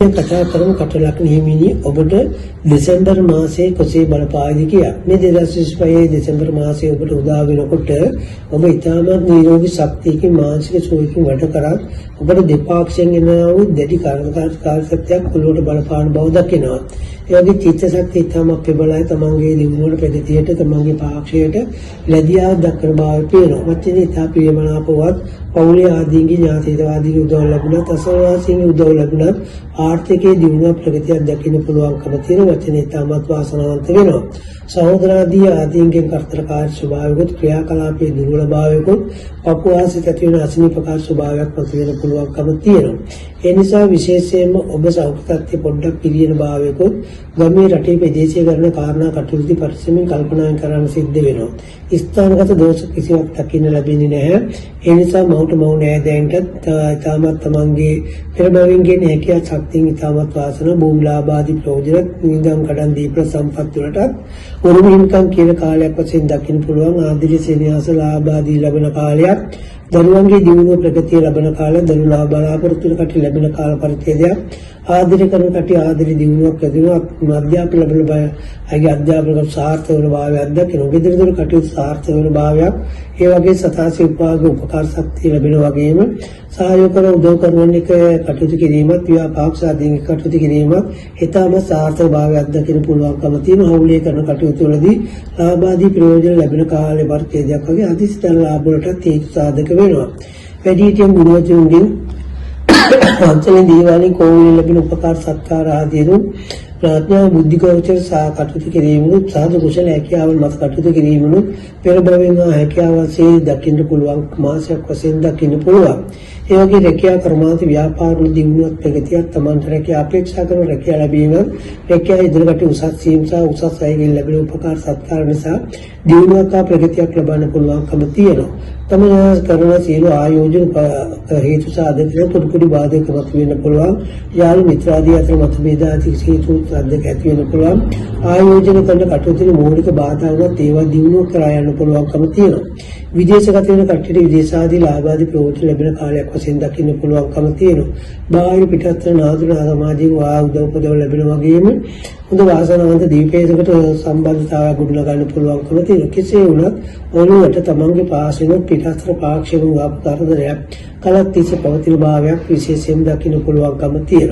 කතා කරමු කටලක්න හිමිනි ඔබට දෙසැම්බර් මාසයේ කොසේ බලපායිද කියලා. මේ 2025 දෙසැම්බර් මාසයේ ඔබට උදා වෙනකොට ඔබ ඉතාමත් නිරෝගී ශක්තියකින් මානසික සුවයකින් වැඩ කරත් ඔබට දෙපාර්ශ්වයෙන් එනවා වූ දැඩි කාර්යශක්තියක් ඔළුවට බලපාන බව දකිනවා. ඒ වගේ චිත්ත ශක්තිය ඉතාමත් ප්‍රබලයි. තමන්ගේ දිනුවන ප්‍රගතියට තමන්ගේ පාක්ෂයට ලැබියාවක් දක්වන බව පේනවා. වචනේ ඉතා ප්‍රියමනාපවත් පෞලේ ආදීන්ගේ ඥාතිවාදීගේ උදව් ලැබුණත් අසල්වාසීන්ගේ උදව් ලැබුණත් ආර්ථිකයේ දියුණුව ප්‍රගතියක් දකින්න පුළුවන්කම තියෙන වචනේ ඉතාමත් වාසනාවන්ත වෙනවා. සහෝදරාදී ආදීන්ගෙන් කර්තෘකාරී ස්වභාවිකුත් ක්‍රියාකලාපයේ දුර්වලභාවයකුත් පපුවාසිත ඇති වෙන අසනීපකාර ස්වභාවයක් මතුවෙන්න පුළුවන්කම තියෙනවා. ඒ නිසා විශේෂයෙන්ම ඔබ සෞඛ්‍ය පොඩ්ඩක් පිළියෙන භාවයකුත් ගමේ රටේ ප්‍රදේශීය කරන කාරණා කටයුතු පරිස්සමින් කල්පනා කරන්න සිද්ධ වෙනවා. ස්ථානගත දෝෂ කිසිවක් දකින්න ලැබෙන්නේ නැහැ. ඒ නිසා මවුට මවු නෑදෑයන්ට ඉතාමත් තමන්ගේ පෙරබැවින්ගේ හැකියාව ශක්තියෙන් ඉතාමත් වාසන භූමිලාභ ආදී ප්‍රයෝජන නිදම් කඩන් දීප්‍ර සම්පත් වලට උරුම හිමිකම් කියන කාලයක් වශයෙන් දකින්න පුළුවන්. ආදිරි සේනාස ලාභ ආදී ලැබෙන කාලයක්, දරුවන්ගේ දියුණුව ප්‍රගතිය ලැබෙන කාලය, දරුණා බලාපොරොත්තු කට ලැබෙන කාල පරිච්ඡේදයක්, ආදිරි කරන කට ආදිරි දියුණුවක් ලැබෙනවා. අධ්‍යාපන ලැබෙන බය අයගේ අධ්‍යාපන සාර්ථක වන භාවයක් දකිනවා. ගෙදරදොර කටයුතු සාර්ථක වන භාවයක්, ඒ වගේ සතාසි උපාගේ උපකාර ශක්තිය ලැබෙන වගේම සහයෝග කර උදව් කරන එක කටයුතු කිරීමත් ව්‍යාපාරසාදීන් කටයුතු කිරීමත් ඊටම සාර්ථක භාවයක් දකින්න පුළුවන්කම තියෙන හවුලේ කරන කටයුතු වලදී ලාභාදී ප්‍රයෝජන ලැබෙන කාලේ පරිච්ඡේදයක් වගේ අධිෂ්ඨාන ලාභ වලට හේතු සාධක වෙනවා. වැඩිහිටියන් ගුණවතුන්ගෙන් අන්තලේ දීවාලින් කෝවිල ලැබෙන උපකාර සත්කාර ආදීනු ප්‍රඥා බුද්ධි ගෝචර කටයුතු කිරීමනු සාධු කුසල හැකියාවල් මත කටයුතු කිරීමනු පෙර භවයෙන් හැකියාවසේ දකින්න පුළුවන් මාසයක් වශයෙන් දකින්න පුළුවන්. ඒ වගේ රැකියා කර්මාන්ත ව්‍යාපාර වල දිනුවක් ප්‍රගතියක් තමන්ට රැකියා අපේක්ෂා කරන රැකියා ලැබීම රැකියා ඉදිරියට උසස් සීම සහ උසස් අයගෙන් ලැබෙන උපකාර සත්කාර නිසා දිනුවක් ප්‍රගතියක් ලබන්න පුළුවන්කම තියෙනවා. තමන් කරන සියලු ආයෝජන හේතු සාධක පොඩි බාධක මත වෙන්න පුළුවන්. යාළු මිත්‍රාදී අතර මතභේද ආදී හේතු සාධක ඇති වෙන්න පුළුවන්. ආයෝජන කරන කටයුතු මූලික බාධා වුණත් ඒවා දිනුවක් කරා යන්න පුළුවන්කම තියෙනවා. විදේශගත වෙන කට්ටියට විදේශාදී ලාභාදී ප්‍රයෝජන ලැබෙන කාලයක් වශයෙන් දකින්න පුළුවන්කම තියෙනවා. බාහිර පිටස්තර නාදුන සමාජයෙන් උදව් උපදව ලැබෙන වගේම හොඳ වාසනාවන්ත දීපේසකට සම්බන්ධතාවයක් ගොඩනගන්න පුළුවන්කම තියෙනවා. කෙසේ වුණත් ඔළුවට තමන්ගේ පාසෙන පිටස්තර පාක්ෂික කරදරයක් කලක් තිස්සේ පවතින භාවයක් විශේෂයෙන් දකින්න පුළුවන්කම තියෙනවා.